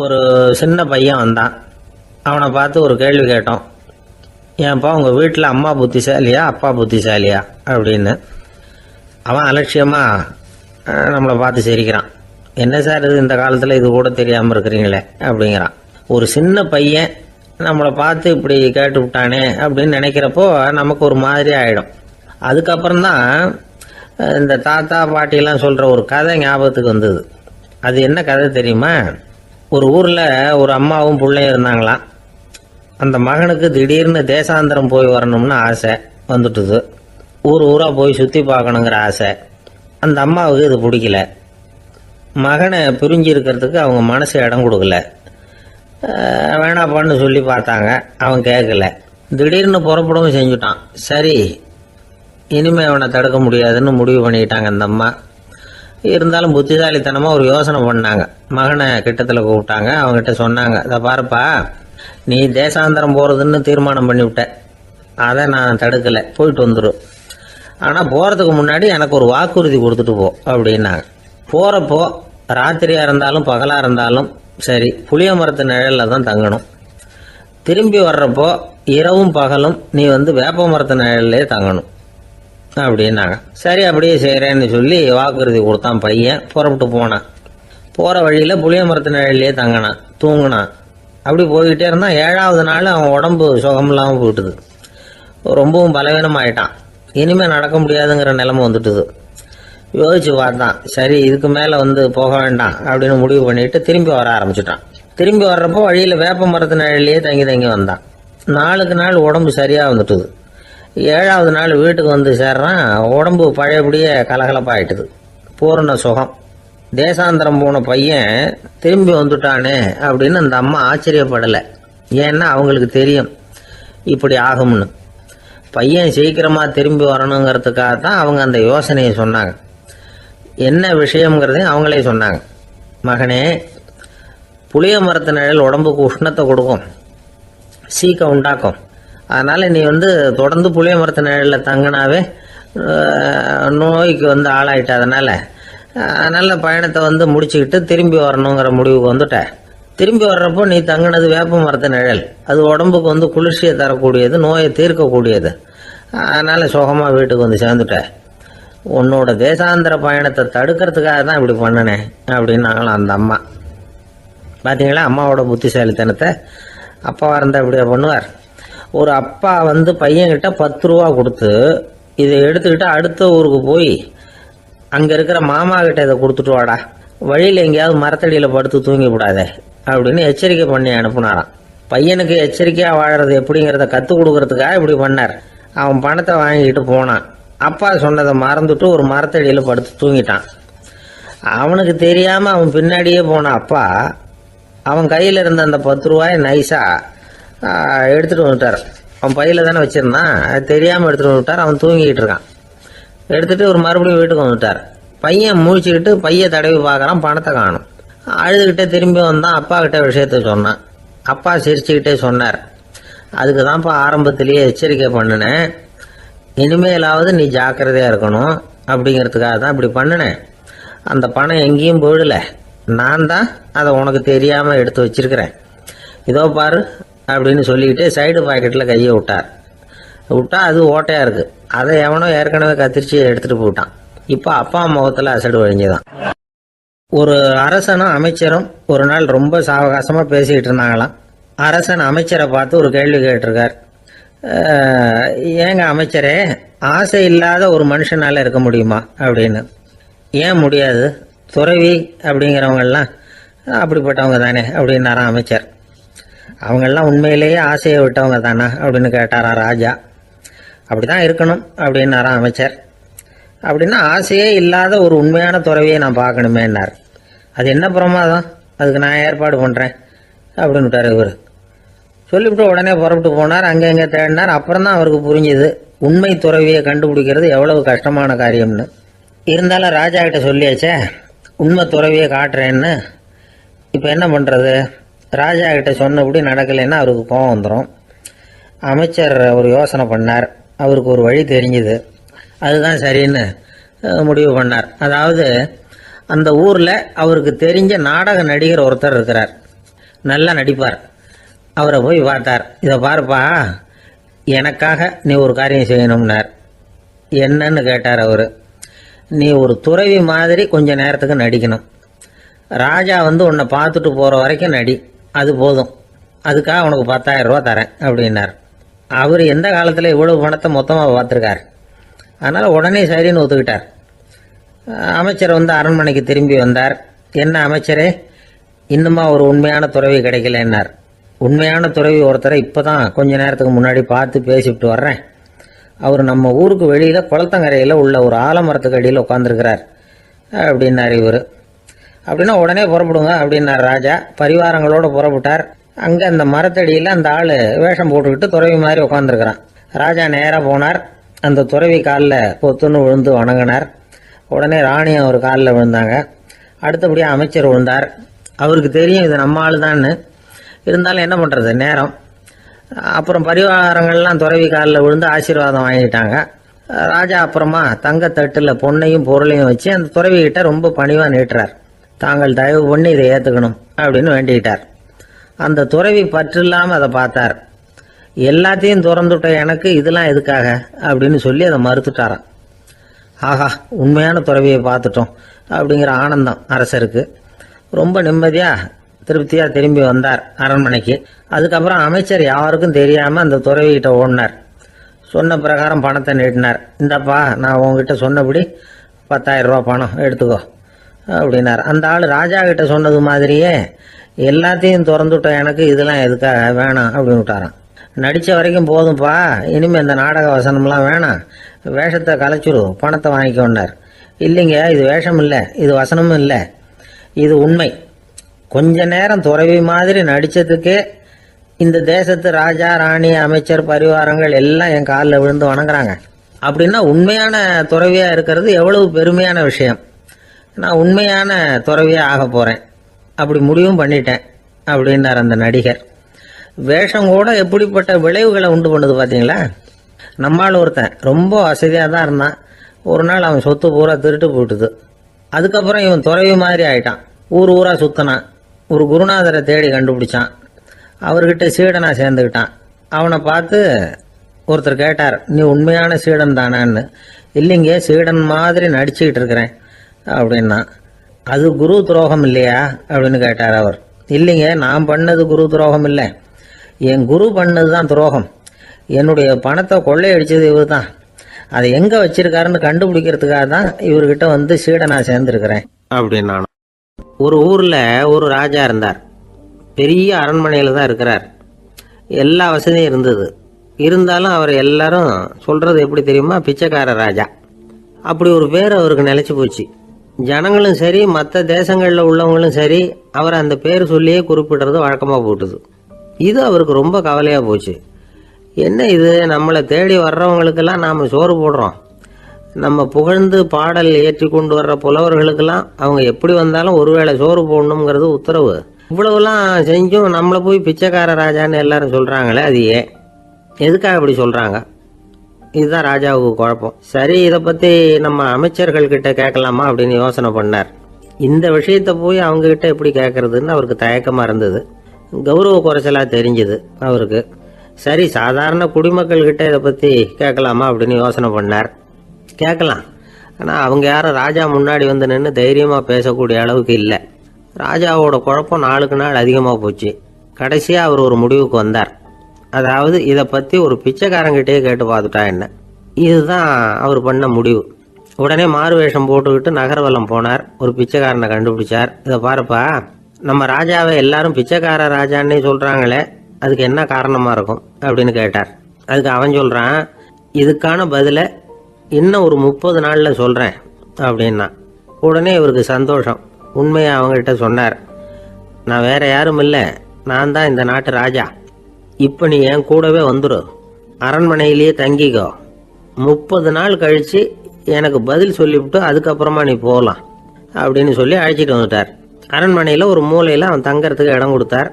ஒரு சின்ன பையன் வந்தான். அவனை பார்த்து ஒரு கேள்வி கேட்டோம். ஏன்ப்பா உங்கள் வீட்டில் அம்மா புத்திசாலியா அப்பா புத்திசாலியா அப்படின்னு. அவன் அலட்சியமாக நம்மளை பார்த்து சிரிக்கிறான். என்ன சார் இது, இந்த காலத்தில் இது கூட தெரியாமல் இருக்கிறீங்களே அப்படிங்கிறான். ஒரு சின்ன பையன் நம்மளை பார்த்து இப்படி கேட்டு விட்டானே அப்படின்னு நினைக்கிறப்போ நமக்கு ஒரு மாதிரி ஆகிடும். அதுக்கப்புறம்தான் இந்த தாத்தா பாட்டிலாம் சொல்கிற ஒரு கதை ஞாபகத்துக்கு வந்தது. அது என்ன கதை தெரியுமா? ஒரு ஊரில் ஒரு அம்மாவும் பிள்ளையும் இருந்தாங்களாம். அந்த மகனுக்கு திடீர்னு தேசாந்திரம் போய் வரணும்னு ஆசை வந்துட்டுது. ஊராக போய் சுற்றி பார்க்கணுங்கிற ஆசை. அந்த அம்மாவுக்கு இது பிடிக்கல. மகனை பிரிஞ்சு இருக்கிறதுக்கு அவங்க மனசு இடம் கொடுக்கல. வேணாப்பான்னு சொல்லி பார்த்தாங்க, அவன் கேட்கல. திடீர்னு புறப்படவும் செஞ்சுட்டான். சரி, இனிமேல் அவனை தடுக்க முடியாதுன்னு முடிவு பண்ணிக்கிட்டாங்க அந்த அம்மா. இருந்தாலும் புத்திசாலித்தனமாக ஒரு யோசனை பண்ணாங்க. மகனை கிட்டத்தில் கூப்பிட்டாங்க. அவங்ககிட்ட சொன்னாங்க, இதை பாருப்பா, நீ தேசாந்திரம் போகிறதுன்னு தீர்மானம் பண்ணிவிட்ட, அதை நான் தடுக்கலை, போயிட்டு வந்துடும். ஆனால் போகிறதுக்கு முன்னாடி எனக்கு ஒரு வாக்குறுதி கொடுத்துட்டு போ அப்படின்னாங்க. போகிறப்போ ராத்திரியாக இருந்தாலும் பகலாக இருந்தாலும் சரி, புளிய மரத்து நிழலில் தான் தங்கணும். திரும்பி வர்றப்போ இரவும் பகலும் நீ வேப்ப மரத்து நிழல்லே தங்கணும் அப்படின்னாங்க. சரி, அப்படியே செய்கிறேன்னு சொல்லி வாக்குறுதி கொடுத்தான் பையன். புறப்பட்டு போனான். போகிற வழியில் புளிய மரத்து நிழல்லே தங்கினான், தூங்கினான். அப்படி போய்கிட்டே இருந்தான். 7வது நாள் அவன் உடம்பு சுகமில்லாமல் போயிட்டுது. ரொம்பவும் பலவீனமாயிட்டான். இனிமேல் நடக்க முடியாதுங்கிற நிலைமை வந்துட்டுது. யோசிச்சு பார்த்தான். சரி, இதுக்கு மேலே போக வேண்டாம் அப்படின்னு முடிவு பண்ணிட்டு திரும்பி வர ஆரம்பிச்சுட்டான். திரும்பி வர்றப்போ வழியில் வேப்ப மரத்து நிழல்லையே தங்கி வந்தான். நாளுக்கு நாள் உடம்பு சரியாக வந்துட்டுது. 7வது நாள் வீட்டுக்கு சேர்றான். உடம்பு பழையபடியே கலகலப்பாயிட்டுது. பூர்ண சுகம். தேசாந்திரம் போன பையன் திரும்பி வந்துட்டானே அப்படின்னு அந்த அம்மா ஆச்சரியப்படலை. ஏன்னா அவங்களுக்கு தெரியும் இப்படி ஆகும்னு. பையன் சீக்கிரமாக திரும்பி வரணுங்கிறதுக்காக தான் அவங்க அந்த யோசனையை சொன்னாங்க. என்ன விஷயங்கிறதையும் அவங்களே சொன்னாங்க. மகனே, புளிய மரத்து நிழல் உடம்புக்கு உஷ்ணத்தை கொடுக்கும், சீக்கம் உண்டாக்கும். அதனால் நீ தொடர்ந்து புளிய மரத்து நிழலில் தங்கினாவே நோய்க்கு ஆளாயிட்ட. அதனால் நல்ல பயணத்தை முடிச்சுக்கிட்டு திரும்பி வரணுங்கிற முடிவுக்கு வந்துட்ட. திரும்பி வர்றப்போ நீ தங்கினது வேப்ப மரத்து நிழல். அது உடம்புக்கு குளிர்ச்சியை தரக்கூடியது, நோயை தீர்க்கக்கூடியது. அதனால் சுகமாக வீட்டுக்கு சேர்ந்துட்ட. உன்னோட தேசாந்திர பயணத்தை தடுக்கிறதுக்காக தான் இப்படி பண்ணினேன் அப்படின்னாங்களாம் அந்த அம்மா. பார்த்தீங்களா அம்மாவோட புத்திசாலித்தனத்தை? அப்பாவாக இருந்தால் இப்படியா பண்ணுவார்? ஒரு அப்பா பையன்கிட்ட 10 ரூபா கொடுத்து இதை எடுத்துக்கிட்டு அடுத்த ஊருக்கு போய் அங்கே இருக்கிற மாமா கிட்ட இதை கொடுத்துட்டு வாடா, வழியில் எங்கேயாவது மரத்தடியில் படுத்து தூங்கி விடாதே அப்படின்னு எச்சரிக்கை பண்ணி அனுப்புனாராம். பையனுக்கு எச்சரிக்கையாக வாழறது எப்படிங்கிறத கற்றுக் கொடுக்கறதுக்காக இப்படி பண்ணார். அவன் பணத்தை வாங்கிக்கிட்டு போனான். அப்பா சொன்னதை மறந்துட்டு ஒரு மரத்தடியில் படுத்து தூங்கிட்டான். அவனுக்கு தெரியாமல் அவன் பின்னாடியே போன அப்பா அவன் கையில் இருந்த அந்த 10 ரூபாயை நைஸாக எடுத்துகிட்டு வந்துட்டார். அவன் பையில் தானே வச்சுருந்தான், அது தெரியாமல் எடுத்துகிட்டு வந்துட்டார். அவன் தூங்கிக்கிட்டு இருக்கான். எடுத்துகிட்டு ஒரு மறுபடியும் வீட்டுக்கு வந்துட்டார். பையன் முழிச்சுக்கிட்டு பையை தடவி பார்க்குறான், பணத்தை காணும். அழுதுகிட்டே திரும்பி வந்தான். அப்பா கிட்ட விஷயத்த சொன்னான். அப்பா சிரிச்சுக்கிட்டே சொன்னார், அதுக்கு தான்ப்பா ஆரம்பத்திலேயே எச்சரிக்கை பண்ணினேன், இனிமேலாவது நீ ஜாக்கிரதையாக இருக்கணும் அப்படிங்கிறதுக்காக தான் இப்படி பண்ணினேன். அந்த பணம் எங்கேயும் போயிடல, நான் தான் அதை உனக்கு தெரியாமல் எடுத்து வச்சிருக்கிறேன். இதோ பாரு அப்படின்னு சொல்லிக்கிட்டு சைடு பாக்கெட்டில் கையை விட்டா அது ஓட்டையாக இருக்குது. அதை எவனோ ஏற்கனவே கத்திரிச்சு எடுத்துகிட்டு போயிட்டான். இப்போ அப்பா முகத்தில் அசடு வழிஞ்சுதான். ஒரு அரசனும் அமைச்சரும் ஒரு நாள் ரொம்ப சாவகாசமாக பேசிக்கிட்டு இருந்தாங்களாம். அரசன் அமைச்சரை பார்த்து ஒரு கேள்வி கேட்டிருக்கார். ஏங்க அமைச்சரே, ஆசை இல்லாத ஒரு மனுஷனால் இருக்க முடியுமா அப்படின்னு. ஏன் முடியாது, துறவி அப்படிங்கிறவங்கெல்லாம் அப்படிப்பட்டவங்க தானே அப்படின்னாராம் அமைச்சர். அவங்கெல்லாம் உண்மையிலேயே ஆசையை விட்டவங்க தானா அப்படின்னு கேட்டாரா ராஜா. அப்படி தான் இருக்கணும் அப்படின்னாராம் அமைச்சர். அப்படின்னா ஆசையே இல்லாத ஒரு உண்மையான துறவியை நான் பார்க்கணுமேன்னார். அது என்ன பிரமாதம், அதுக்கு நான் ஏற்பாடு பண்ணுறேன் அப்படின்னு விட்டார் இவர். சொல்லிவிட்டு உடனே புறப்பட்டு போனார். அங்கே எங்கே தேடினார். அப்புறம் தான் அவருக்கு புரிஞ்சுது உண்மை துறவியை கண்டுபிடிக்கிறது எவ்வளவு கஷ்டமான காரியம்னு. இருந்தாலும் ராஜா கிட்ட சொல்லியாச்சே, உண்மை துறவியை காட்டுறேன்னு. இப்போ என்ன பண்ணுறது? ராஜா கிட்ட சொன்னபடி நடக்கலைன்னா அவருக்கு கோபம் வந்துடும். அமைச்சர் ஒரு யோசனை பண்ணார். அவருக்கு ஒரு வழி தெரிஞ்சுது. அதுதான் சரின்னு முடிவு பண்ணார். அதாவது அந்த ஊரில் அவருக்கு தெரிஞ்ச நாடக நடிகர் ஒருத்தர் இருக்கிறார். நல்லா நடிப்பார். அவரை போய் பார்த்தார். இதை பாருப்பா, எனக்காக நீ ஒரு காரியம் செய்யணும்னார். என்னன்னு கேட்டார் அவர். நீ ஒரு துறவி மாதிரி கொஞ்ச நேரத்துக்கு நடிக்கணும். ராஜா வந்து உன்னை பார்த்துட்டு போகிற வரைக்கும் நடி, அது போதும். அதுக்காக உனக்கு 10,000 ரூபா தரேன் அப்படின்னார். அவர் எந்த காலத்தில் இவ்வளவு பணத்தை மொத்தமாக பார்த்துருக்கார். அதனால் உடனே சரின்னு ஒத்துக்கிட்டார். அமைச்சர் வந்து அரண்மனைக்கு திரும்பி வந்தார். என்ன அமைச்சரே, இன்னுமா ஒரு உண்மையான துறவி கிடைக்கலன்னார். உண்மையான துறவி ஒருத்தரை இப்போ தான் கொஞ்ச நேரத்துக்கு முன்னாடி பார்த்து பேசிவிட்டு வர்றேன். அவர் நம்ம ஊருக்கு வெளியில் குளத்தங்கரையில் உள்ள ஒரு ஆலமரத்துக்கு அடியில் உட்காந்துருக்கிறார் அப்படின்னார் இவர். அப்படின்னா உடனே புறப்படுங்க அப்படின்னார் ராஜா. பரிவாரங்களோடு புறப்பட்டார். அங்கே அந்த மரத்தடியில் அந்த ஆள் வேஷம் போட்டுக்கிட்டு துறவி மாதிரி உட்காந்துருக்கிறான். ராஜா நேராக போனார். அந்த துறவி காலில் பொத்துன்னு விழுந்து வணங்கினார். உடனே ராணி அவர் காலில் விழுந்தாங்க. அடுத்தபடியாக அமைச்சர் விழுந்தார். அவருக்கு தெரியும் இது நம்ம ஆள் தான்னு. இருந்தாலும் என்ன பண்ணுறது, நேரம். அப்புறம் பரிவாரங்கள்லாம் துறவி காலில் விழுந்து ஆசீர்வாதம் வாங்கிட்டாங்க. ராஜா அப்புறமா தங்கத்தட்டில் பொண்ணையும் பொருளையும் வச்சு அந்த துறவிகிட்ட ரொம்ப பணிவாக நீட்டுறார். தாங்கள் தயவு பண்ணி இதை ஏற்றுக்கணும் அப்படின்னு வேண்டிக்கிட்டார். அந்த துறவி பற்றில்லாமல் அதை பார்த்தார். எல்லாத்தையும் திறந்துட்ட எனக்கு இதெல்லாம் எதுக்காக அப்படின்னு சொல்லி அதை மறுத்துட்டாராம். ஆஹா, உண்மையான துறவியை பார்த்துட்டோம் அப்படிங்கிற ஆனந்தம் அரசருக்கு. ரொம்ப நிம்மதியாக திருப்தியாக திரும்பி வந்தார் அரண்மனைக்கு. அதுக்கப்புறம் அமைச்சர் யாருக்கும் தெரியாமல் அந்த துறவிகிட்ட ஓடினார். சொன்ன பிரகாரம் பணத்தை நீட்டினார். இந்தப்பா, நான் உங்ககிட்ட சொன்னபடி 10,000 ரூபா பணம் எடுத்துக்கோ அப்படின்னார். அந்த ஆள் ராஜா கிட்ட சொன்னது மாதிரியே எல்லாத்தையும் திறந்துவிட்ட எனக்கு இதெல்லாம் எதுக்காக வேணாம் அப்படின்னு விட்டாரான். நடித்த வரைக்கும் போதும்ப்பா, இனிமேல் இந்த நாடக வசனம்லாம் வேணாம், வேஷத்தை கலைச்சிரு, பணத்தை வாங்கிக்கோன்னார். இல்லைங்க, இது வேஷம் இல்லை, இது வசனமும் இல்லை, இது உண்மை. கொஞ்ச நேரம் துறவி மாதிரி நடித்ததுக்கே இந்த தேசத்து ராஜா, ராணி, அமைச்சர், பரிவாரங்கள் எல்லாம் என் காலில் விழுந்து வணங்குறாங்க. அப்படின்னா உண்மையான துறவியாக இருக்கிறது எவ்வளவு பெருமையான விஷயம். நான் உண்மையான துறவியாக ஆக போகிறேன், அப்படி முடிவும் பண்ணிட்டேன் அப்படின்னார் அந்த நடிகர். வேஷம் கூட எப்படிப்பட்ட விளைவுகளை உண்டு பண்ணுது பார்த்தீங்களா. நம்மால் ஒருத்தன் ரொம்ப வசதியாக தான் இருந்தான். ஒரு நாள் அவன் சொத்து பூரா திருட்டு போட்டுது. அதுக்கப்புறம் இவன் துறவி மாதிரி ஆயிட்டான். ஊர் ஊராக சுற்றினான். ஒரு குருநாதரை தேடி கண்டுபிடிச்சான். அவர்கிட்ட சீடனாக சேர்ந்துக்கிட்டான். அவனை பார்த்து ஒருத்தர் கேட்டார், நீ உண்மையான சீடன் தானான்னு. இல்லைங்க, சீடன் மாதிரி நடிச்சுக்கிட்டு இருக்கிறேன் அப்படின்னா. அது குரு துரோகம் இல்லையா அப்படின்னு கேட்டார் அவர். இல்லைங்க, நான் பண்ணது குரு துரோகம் இல்லை, என் குரு பண்ணது தான் துரோகம். என்னுடைய பணத்தை கொள்ளையடிச்சது இவர் தான். அதை எங்கே வச்சிருக்காருன்னு கண்டுபிடிக்கிறதுக்காக தான் இவர்கிட்ட வந்து சீடனா சேர்ந்துருக்கிறேன் அப்படின்னா. ஒரு ஊரில் ஒரு ராஜா இருந்தார். பெரிய அரண்மனையில் தான் இருக்கிறார். எல்லா வசதியும் இருந்தது. இருந்தாலும் அவர் எல்லாரும் சொல்கிறது எப்படி தெரியுமா, பிச்சைக்கார ராஜா. அப்படி ஒரு பேர் அவருக்கு நிலைச்சி போச்சு. ஜனங்களும் சரி, மற்ற தேசங்களில் உள்ளவங்களும் சரி, அவர் அந்த பேர் சொல்லியே குறிப்பிடுறது வழக்கமாக போட்டுது. இது அவருக்கு ரொம்ப கவலையாக போச்சு. என்ன இது, நம்மளை தேடி வர்றவங்களுக்கெல்லாம் நாம் சோறு போடுறோம், நம்ம புகழ்ந்து பாடல் ஏற்றி கொண்டு வர்ற புலவர்களுக்கெல்லாம் அவங்க எப்படி வந்தாலும் ஒருவேளை சோறு போடணுங்கிறது உத்தரவு. இவ்வளவுலாம் செஞ்சும் நம்மளை போய் பிச்சைக்கார ராஜான்னு எல்லாரும் சொல்கிறாங்களே, அது ஏன், எதுக்காக அப்படி சொல்கிறாங்க? இதுதான் ராஜாவுக்கு குழப்பம். சரி, இதை பற்றி நம்ம அமைச்சர்கள்கிட்ட கேட்கலாமா அப்படின்னு யோசனை பண்ணார். இந்த விஷயத்தை போய் அவங்ககிட்ட எப்படி கேட்கறதுன்னு அவருக்கு தயக்கமாக இருந்தது. கௌரவ குறைச்சலாக தெரிஞ்சுது அவருக்கு. சரி, சாதாரண குடிமக்கள்கிட்ட இதை பற்றி கேட்கலாமா அப்படின்னு யோசனை பண்ணார். கேட்கலாம், ஆனால் அவங்க யாரும் ராஜா முன்னாடி வந்து நின்று தைரியமாக பேசக்கூடிய அளவுக்கு இல்லை. ராஜாவோட குழப்பம் நாளுக்கு நாள் அதிகமாக போச்சு. கடைசியாக அவர் ஒரு முடிவுக்கு வந்தார். அதாவது இதை பற்றி ஒரு பிச்சைக்காரங்கிட்டே கேட்டு பார்த்துட்டா என்ன. இதுதான் அவர் பண்ண முடிவு. உடனே மாறு வேஷம் போட்டுக்கிட்டு நகர்வலம் போனார். ஒரு பிச்சைக்காரனை கண்டுபிடிச்சார். இதை பாருப்பா, நம்ம ராஜாவை எல்லாரும் பிச்சைக்கார ராஜான்னே சொல்கிறாங்களே, அதுக்கு என்ன காரணமாக இருக்கும் அப்படின்னு கேட்டார். அதுக்கு அவன் சொல்கிறான், இதுக்கான பதிலை இன்னும் ஒரு 30 நாளில் சொல்கிறேன் அப்படின்னா. உடனே இவருக்கு சந்தோஷம். உண்மையை அவங்ககிட்ட சொன்னார். நான் வேற யாரும் இல்லை, நான் தான் இந்த நாட்டு ராஜா. இப்போ நீ என் கூடவே வந்துடு, அரண்மனையிலேயே தங்கிக்கோ. 30 நாள் கழித்து எனக்கு பதில் சொல்லிவிட்டு அதுக்கப்புறமா நீ போகலாம் அப்படின்னு சொல்லி அழைச்சிட்டு வந்துட்டார். அரண்மனையில் ஒரு மூலையில் அவன் தங்கறதுக்கு இடம் கொடுத்தார்.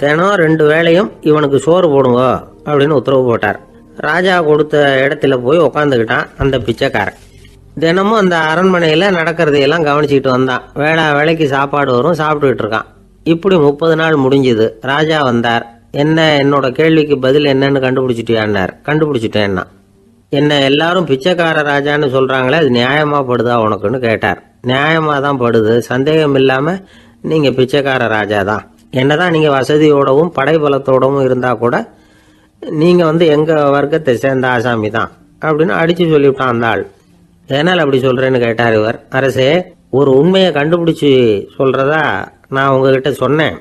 தினம் 2 வேளையும் இவனுக்கு சோறு போடுங்க அப்படின்னு உத்தரவு போட்டார். ராஜா கொடுத்த இடத்துல போய் உக்காந்துக்கிட்டான் அந்த பிச்சைக்காரன். தினமும் அந்த அரண்மனையில் நடக்கிறதையெல்லாம் கவனிச்சுக்கிட்டு வந்தான். வேளைக்கு சாப்பாடு வரும், சாப்பிட்டுக்கிட்டு இருக்கான். இப்படி 30 நாள் முடிஞ்சுது. ராஜா வந்தார். என்ன, என்னோட கேள்விக்கு பதில் என்னன்னு கண்டுபிடிச்சிட்டியான்னார். கண்டுபிடிச்சிட்டேன்னா. என்ன எல்லாரும் பிச்சைக்கார ராஜான்னு சொல்றாங்களே, அது நியாயமா படுதா உனக்குன்னு கேட்டார். நியாயமா தான் படுது, சந்தேகம் இல்லாம நீங்க பிச்சைக்கார ராஜா தான். என்னதான் நீங்க வசதியோடவும் படைபலத்தோடவும் இருந்தா கூட நீங்க எங்க வர்க்கத்தை சேர்ந்த ஆசாமி தான் அப்படின்னு அடிச்சு சொல்லிவிட்டான் அந்த ஆள். ஏனால் அப்படி சொல்றேன்னு கேட்டார் இவர். அரசே, ஒரு உண்மையை கண்டுபிடிச்சு சொல்றதா நான் உங்ககிட்ட சொன்னேன்.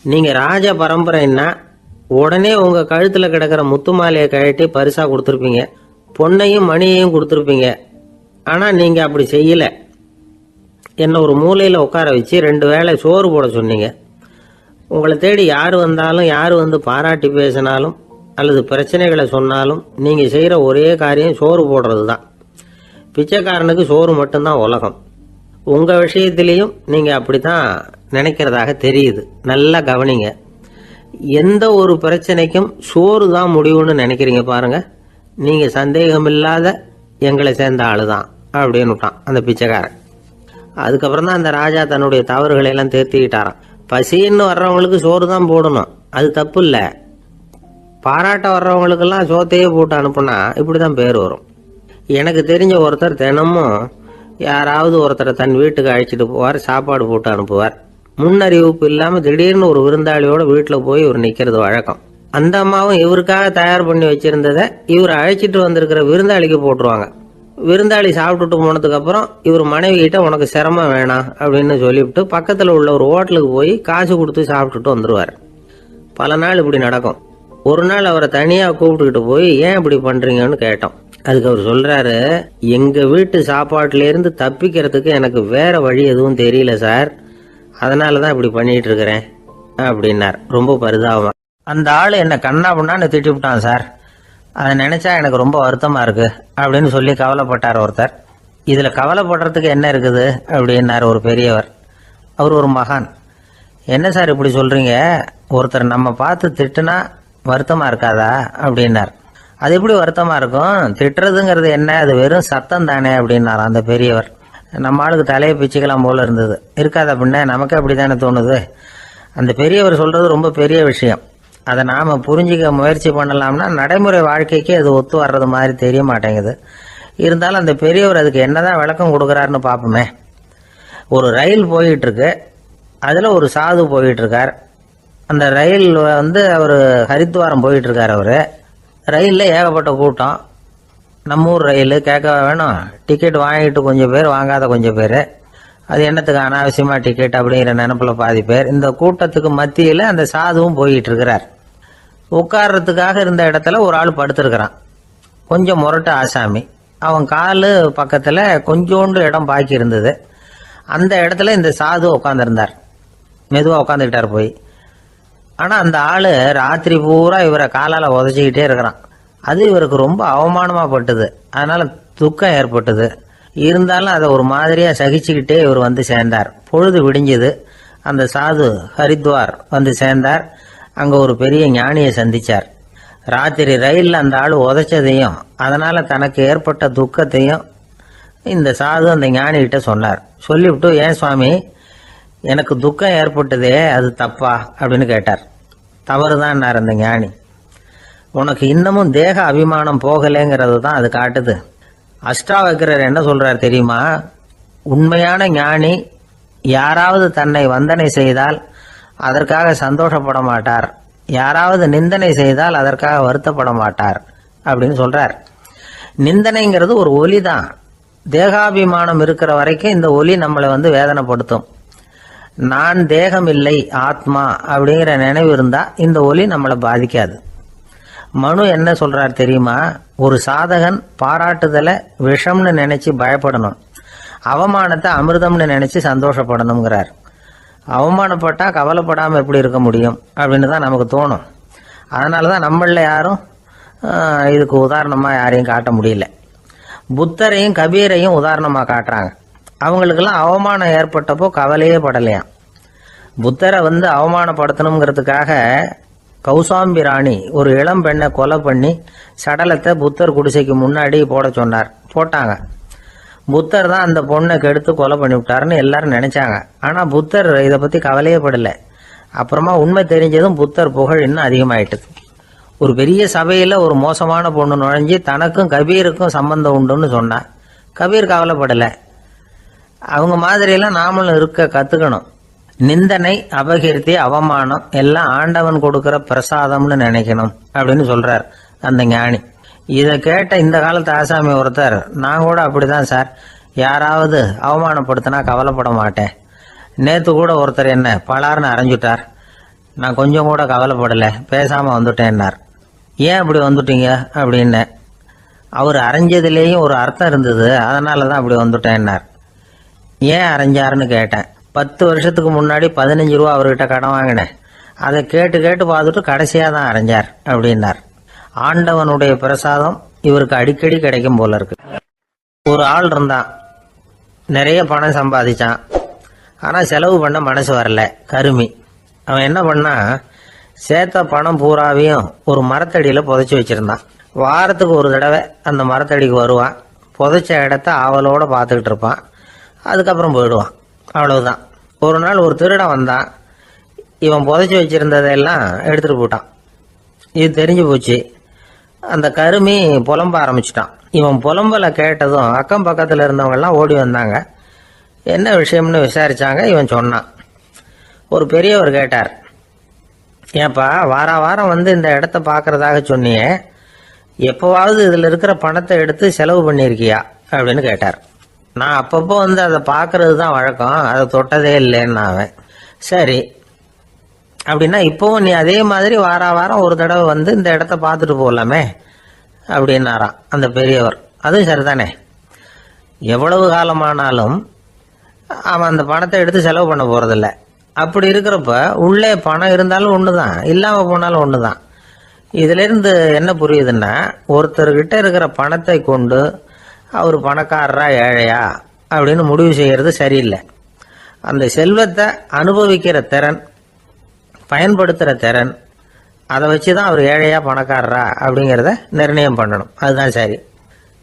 நீங்க ராஜ பரம்பரைன்னா உடனே உங்க கழுத்துல கிடக்கிற முத்து மாலையை கழட்டி பரிசா கொடுத்துருப்பீங்க, பொன்னையும் மணியையும் கொடுத்துருப்பீங்க. ஆனா நீங்க அப்படி செய்யல. என்ன ஒரு மூலையில உட்கார வச்சு 2 வேளை சோறு போட சொன்னீங்க. உங்களை தேடி யார் வந்தாலும், யார் பாராட்டி பேசினாலும் அல்லது பிரச்சனைகளை சொன்னாலும் நீங்க செய்யற ஒரே காரியம் சோறு போடுறது தான். பிச்சைக்காரனுக்கு சோறு மட்டும்தான் உலகம். உங்க விஷயத்திலையும் நீங்க அப்படித்தான் நினைக்கிறதாக தெரியுது. நல்லா கவனிங்க. எந்த ஒரு பிரச்சனைக்கும் சோறு தான் முடிவுன்னு நினைக்கிறீங்க பாருங்க. நீங்க சந்தேகம் இல்லாத எங்களை சேர்ந்த ஆளுதான் அப்படின்னு விட்டான் அந்த பிச்சைக்காரன். அதுக்கப்புறம் தான் அந்த ராஜா தன்னுடைய தவறுகளை எல்லாம் தேர்த்திக்கிட்டாராம். பசின்னு வர்றவங்களுக்கு சோறு தான் போடணும், அது தப்பு இல்லை. பாராட்ட வர்றவங்களுக்கெல்லாம் சோத்தையே போட்டு அனுப்புனா இப்படிதான் பேர் வரும். எனக்கு தெரிஞ்ச ஒருத்தர் தினமும் யாராவது ஒருத்தரை தன் வீட்டுக்கு அழைச்சிட்டு போவார், சாப்பாடு போட்டு அனுப்புவார். முன்னறிவிப்பு இல்லாம திடீர்னு ஒரு விருந்தாளியோட வீட்டில் போய் இவர் நிக்கிறது வழக்கம். அந்த அம்மாவும் இவருக்காக தயார் பண்ணி வச்சிருந்ததை இவர் அழைச்சிட்டு வந்திருக்கிற விருந்தாளிக்கு போட்டுருவாங்க. விருந்தாளி சாப்பிட்டுட்டு போனதுக்கு அப்புறம் இவர் மனைவி கிட்ட உனக்கு சிரமம் வேணாம் அப்படின்னு சொல்லிவிட்டு பக்கத்துல உள்ள ஒரு ஹோட்டலுக்கு போய் காசு கொடுத்து சாப்பிட்டுட்டு வந்துருவார். பல நாள் இப்படி நடக்கும். ஒரு நாள் அவரை தனியா கூப்பிட்டுக்கிட்டு போய் ஏன் இப்படி பண்றீங்கன்னு கேட்டோம். அதுக்கு அவர் சொல்றாரு, எங்க வீட்டு சாப்பாட்டுல இருந்து தப்பிக்கிறதுக்கு எனக்கு வேற வழி எதுவும் தெரியல சார், அதனாலதான் இப்படி பண்ணிட்டு இருக்கிறேன் அப்படின்னார் ரொம்ப பரிதாபமா. அந்த ஆளு என்ன கண்ணா பண்ணான்னு திட்டி விட்டான் சார், அதை நினைச்சா எனக்கு ரொம்ப வருத்தமா இருக்கு அப்படின்னு சொல்லி கவலைப்பட்டார் ஒருத்தர். இதுல கவலைப்படுறதுக்கு என்ன இருக்குது அப்படின்னார் ஒரு பெரியவர். அவர் ஒரு மகான். என்ன சார் இப்படி சொல்றீங்க, ஒருத்தர் நம்ம பார்த்து திட்டுனா வருத்தமா இருக்காதா அப்படின்னார். அது எப்படி வருத்தமா இருக்கும், திட்டுறதுங்கிறது என்ன, அது வெறும் சத்தம் தானே அப்படின்னார் அந்த பெரியவர். நம்ம ஆளுக்கு தலையை பிச்சுக்கலாம் போல இருந்தது. இருக்காது அப்படின்னா நமக்கு அப்படித்தானே தோணுது. அந்த பெரியவர் சொல்றது ரொம்ப பெரிய விஷயம். அதை நாம புரிஞ்சிக்க முயற்சி பண்ணலாம்னா நடைமுறை வாழ்க்கைக்கு அது ஒத்து வர்றது மாதிரி தெரிய மாட்டேங்குது. இருந்தாலும் அந்த பெரியவர் அதுக்கு என்னதான் விளக்கம் கொடுக்கறாருன்னு பார்ப்போமே. ஒரு ரயில் போயிட்டு இருக்கு, அதுல ஒரு சாது போயிட்டு இருக்கார். அந்த ரயில் அவர் ஹரித்வாரம் போயிட்டு இருக்காரு. அவரு ரயில்ல ஏகப்பட்ட கூட்டம். நம்ம ஊர் ரயில் கேட்க வேணும், டிக்கெட் வாங்கிட்டு கொஞ்சம் பேர், வாங்காத கொஞ்சம் பேர். அது என்னத்துக்கு அனாவசியமா டிக்கெட் அப்படிங்கிற நினைப்புல பாதி பேர். இந்த கூட்டத்துக்கு மத்தியில அந்த சாதுவும் போயிட்டு இருக்கிறார். உட்கார்றதுக்காக இருந்த இடத்துல ஒரு ஆள் படுத்திருக்கிறான், கொஞ்சம் முரட்டு ஆசாமி. அவன் காலு பக்கத்துல கொஞ்சோண்டு இடம் பாக்கி இருந்தது. அந்த இடத்துல இந்த சாது உட்காந்துருந்தார். மெதுவா உட்காந்துக்கிட்டார் போய். ஆனா அந்த ஆளு ராத்திரி பூரா இவரை காலால உதச்சிக்கிட்டே இருக்கிறான். அது இவருக்கு ரொம்ப அவமானமா பட்டது. அதனால துக்கம் ஏற்பட்டது. இருந்தாலும் அதை ஒரு மாதிரியா சகிச்சுக்கிட்டே இவர் சேர்ந்தார். பொழுது விடிஞ்சது. அந்த சாது ஹரித்வார் சேர்ந்தார். அங்க ஒரு பெரிய ஞானியை சந்திச்சார். ராத்திரி ரயில்ல அந்த ஆளு உதைச்சதையும் அதனால தனக்கு ஏற்பட்ட துக்கத்தையும் இந்த சாது அந்த ஞானி கிட்ட சொன்னார். சொல்லிவிட்டு, ஏன் சுவாமி, எனக்கு துக்கம் ஏற்பட்டதே அது தப்பா அப்படின்னு கேட்டார். தவறுதான் அந்த ஞானி. உனக்கு இன்னமும் தேக அபிமானம் போகலைங்கிறது தான் அது காட்டுது. அஷ்டாவக்கிரர் என்ன சொல்றார் தெரியுமா, உண்மையான ஞானி யாராவது தன்னை வந்தனை செய்தால் அதற்காக சந்தோஷப்பட மாட்டார், யாராவது நிந்தனை செய்தால் அதற்காக வருத்தப்பட மாட்டார் அப்படின்னு சொல்றார். நிந்தனைங்கிறது ஒரு ஒலி தான். தேகாபிமானம் இருக்கிற வரைக்கும் இந்த ஒலி நம்மளை வேதனைப்படுத்தும். நான் தேகம் இல்லை, ஆத்மா அப்படிங்கிற நினைவு இருந்தா இந்த ஒலி நம்மளை பாதிக்காது. மனு என்ன சொல்றார் தெரியுமா, ஒரு சாதகன் பாராட்டுதலை விஷம்னு நினைச்சு பயப்படணும், அவமானத்தை அமிர்தம்னு நினைச்சு சந்தோஷப்படணுங்கிறார். அவமானப்பட்டா கவலைப்படாம எப்படி இருக்க முடியும் அப்படின்னு தான் நமக்கு தோணும். அதனாலதான் நம்மள யாரும் இதுக்கு உதாரணமா யாரையும் காட்ட முடியல. புத்தரையும் கபீரையும் உதாரணமா காட்டுறாங்க. அவங்களுக்கெல்லாம் அவமானம் ஏற்பட்டப்போ கவலையே படலையாம். புத்தரை அவமானப்படுத்தணுங்கிறதுக்காக கௌசாம்பி ராணி ஒரு இளம் பெண்ணை கொலை பண்ணி சடலத்தை புத்தர் குடிசைக்கு முன்னாடி போட சொன்னார். போட்டாங்க. புத்தர் தான் அந்த பொண்ணை கெடுத்து கொலை பண்ணிவிட்டாருன்னு எல்லாரும் நினைச்சாங்க. ஆனா புத்தர் இதை பத்தி கவலையே படல. அப்புறமா உண்மை தெரிஞ்சதும் புத்தர் புகழ் இன்னும் அதிகமாயிட்டது. ஒரு பெரிய சபையில ஒரு மோசமான பொண்ணு நுழைஞ்சு தனக்கும் கபீருக்கும் சம்பந்தம் உண்டுன்னு சொன்னா கபீர் கவலைப்படல. அவங்க மாதிரியெல்லாம் நாமளும் இருக்க கத்துக்கணும். நிந்தனை, அபகீர்த்தி, அவமானம் எல்லாம் ஆண்டவன் கொடுக்கிற பிரசாதம்னு நினைக்கணும் அப்படின்னு சொல்றார் அந்த ஞானி. இதை கேட்ட இந்த காலத்து ஆசாமி ஒருத்தர், நான் கூட அப்படிதான் சார், யாராவது அவமானப்படுத்தினா கவலைப்பட மாட்டேன். நேத்து கூட ஒருத்தர் என்ன பலார்னு அரைஞ்சுட்டார், நான் கொஞ்சம் கூட கவலைப்படலை, பேசாம வந்துட்டேன்னார். ஏன் அப்படி வந்துட்டீங்க அப்படின்னு. அவர் அரைஞ்சதுலேயும் ஒரு அர்த்தம் இருந்தது, அதனால தான் அப்படி வந்துட்டேன்னார். ஏன் அரைஞ்சாருன்னு கேட்டேன். 10 வருஷத்துக்கு முன்னாடி 15 ரூபா அவர்கிட்ட கடன் வாங்கினேன், அதை கேட்டு கேட்டு பார்த்துட்டு கடைசியாக தான் அரைஞ்சார் அப்படின்னார். ஆண்டவனுடைய பிரசாதம் இவருக்கு அடிக்கடி கிடைக்கும் போல இருக்கு. ஒரு ஆள் இருந்தான், நிறைய பணம் சம்பாதிச்சான், ஆனால் செலவு பண்ண மனசு வரல, கருமி. அவன் என்ன பண்ணா, சேர்த்த பணம் பூராவையும் ஒரு மரத்தடியில் புதைச்சி வச்சிருந்தான். வாரத்துக்கு ஒரு தடவை அந்த மரத்தடிக்கு வருவான், புதைச்ச இடத்த ஆவலோட பார்த்துக்கிட்டு இருப்பான், அதுக்கப்புறம் போயிடுவான். அவ்வளவுதான். ஒரு நாள் ஒரு திருடன் வந்தான், இவன் புதைச்சி வச்சிருந்ததெல்லாம் எடுத்துட்டு போட்டான். இது தெரிஞ்சு போச்சு. அந்த கருமி புலம்ப ஆரம்பிச்சிட்டான். இவன் புலம்பலை கேட்டதும் அக்கம் பக்கத்தில் இருந்தவங்க எல்லாம் ஓடி வந்தாங்க. என்ன விஷயம்னு விசாரிச்சாங்க. இவன் சொன்னான். ஒரு பெரியவர் கேட்டார், ஏப்பா வாரம் வந்து இந்த இடத்த பார்க்கறதாக சொன்னியே, எப்போவாவது இதில் இருக்கிற பணத்தை எடுத்து செலவு பண்ணியிருக்கியா அப்படின்னு கேட்டார். நான் அப்பப்போ வந்து அதை பார்க்கறது தான் வழக்கம், அதை தொட்டதே இல்லைன்னு அவன். சரி அப்படின்னா இப்போவும் நீ அதே மாதிரி வாரம் ஒரு தடவை வந்து இந்த இடத்த பார்த்துட்டு போகலாமே அப்படின்னாராம் அந்த பெரியவர். அதுவும் சரிதானே, எவ்வளவு காலமானாலும் அவன் அந்த பணத்தை எடுத்து செலவு பண்ண போறதில்ல. அப்படி இருக்கிறப்ப உள்ளே பணம் இருந்தாலும் ஒன்று தான், இல்லாமல் போனாலும் ஒன்று தான். இதிலிருந்து என்ன புரியுதுன்னா, ஒருத்தர்கிட்ட இருக்கிற பணத்தை கொண்டு அவர் பணக்காரரா ஏழையா அப்படின்னு முடிவு செய்யறது சரியில்லை. அந்த செல்வத்தை அனுபவிக்கிற திறன், பயன்படுத்துகிற திறன், அதை வச்சு தான் அவர் ஏழையா பணக்காரரா அப்படிங்கிறத நிர்ணயம் பண்ணணும். அதுதான் சரி.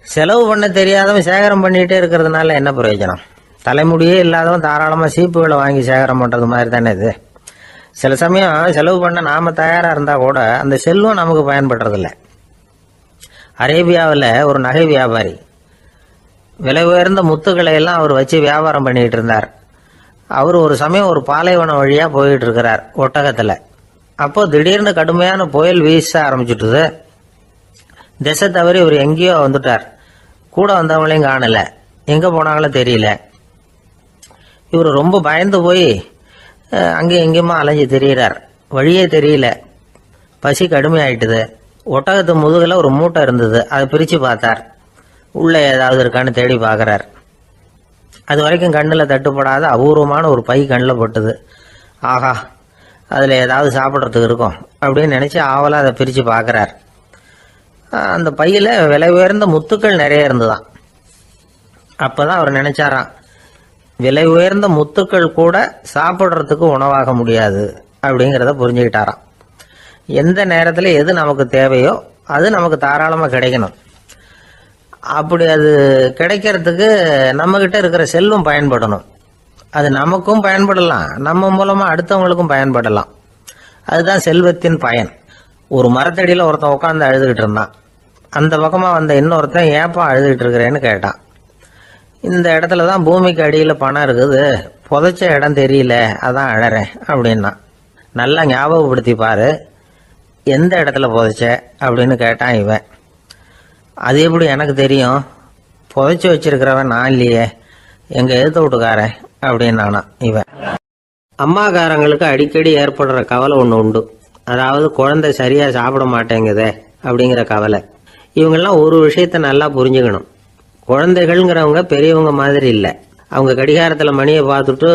செலவு பண்ண தெரியாதவன் சேகரம் பண்ணிகிட்டே இருக்கிறதுனால என்ன பிரயோஜனம்? தலைமுடியே இல்லாதவன் தாராளமாக சீப்புகளை வாங்கி சேகரம் பண்ணுறது மாதிரி தானே இது. சில சமயம் செலவு பண்ண நாம் தயாராக இருந்தால் கூட அந்த செல்வம் நமக்கு பயன்படுறதில்ல. அரேபியாவில் ஒரு நகை வியாபாரி விலை உயர்ந்த முத்துக்களை எல்லாம் அவர் வச்சு வியாபாரம் பண்ணிட்டு இருந்தார். அவர் ஒரு சமயம் ஒரு பாலைவனம் வழியா போயிட்டு இருக்கிறார் ஒட்டகத்துல. அப்போ திடீர்னு கடுமையான புயல் வீச ஆரம்பிச்சுட்டுது. திசை தவறி இவர் எங்கேயோ வந்துட்டார். கூட வந்தவங்களையும் காணல, எங்க போனாங்களோ தெரியல. இவர் ரொம்ப பயந்து போய் அங்கேயும் எங்கேயுமா அலைஞ்சு திரியிறார். வழியே தெரியல. பசி கடுமையாயிட்டுது. ஒட்டகத்து முதுகுல ஒரு மூட்டை இருந்தது, அதை பிரிச்சு பார்த்தார். உள்ள ஏதாவது இருக்கான்னு தேடி பார்க்கறார். அது வரைக்கும் கண்ணில் தட்டுப்படாத அபூர்வமான ஒரு பை கண்ணில் பட்டுது. ஆஹா, அதில் ஏதாவது சாப்பிட்றதுக்கு இருக்கும் அப்படின்னு நினச்சி ஆவலாக அதை பிரித்து பார்க்குறார். அந்த பையில் விலை உயர்ந்த முத்துக்கள் நிறைய இருந்துதான். அப்போ தான் அவர் நினச்சாராம், விலை உயர்ந்த முத்துக்கள் கூட சாப்பிட்றதுக்கு உணவாக முடியாது அப்படிங்கிறத புரிஞ்சுக்கிட்டாராம். எந்த நேரத்தில் எது நமக்கு தேவையோ அது நமக்கு தாராளமாக கிடைக்கணும். அப்படி அது கிடைக்கிறதுக்கு நம்மகிட்ட இருக்கிற செல்வம் பயன்படணும். அது நமக்கும் பயன்படலாம், நம்ம மூலமா அடுத்தவங்களுக்கும் பயன்படலாம். அதுதான் செல்வத்தின் பயன். ஒரு மரத்தடியில் ஒருத்தன் உட்காந்து அழுதுகிட்டு இருந்தான். அந்த பக்கமா வந்த இன்னொருத்தன், ஏப்பா அழுதுகிட்டு இருக்கிறேன்னு கேட்டான். இந்த இடத்துல தான் பூமிக்கு அடியில் பணம் இருக்குது, புதைச்ச இடம் தெரியல, அதான் அழறேன் அப்படின்னா. நல்லா ஞாபகப்படுத்தி பாரு, எந்த இடத்துல புதைச்ச அப்படின்னு கேட்டான் இவன். அது எப்படி எனக்கு தெரியும், புதைச்சி வச்சிருக்கிறவன் நான் இல்லையே, எங்க எழுத்த வீட்டுக்காரன் அப்படின்னானா இவன். அம்மாக்காரங்களுக்கு அடிக்கடி ஏற்படுற கவலை ஒன்று உண்டு. அதாவது குழந்தை சரியா சாப்பிட மாட்டேங்குதே அப்படிங்கிற கவலை. இவங்கெல்லாம் ஒரு விஷயத்த நல்லா புரிஞ்சுக்கணும். குழந்தைகள்ங்கிறவங்க பெரியவங்க மாதிரி இல்லை. அவங்க கடிகாரத்தில் மணியை பார்த்துட்டு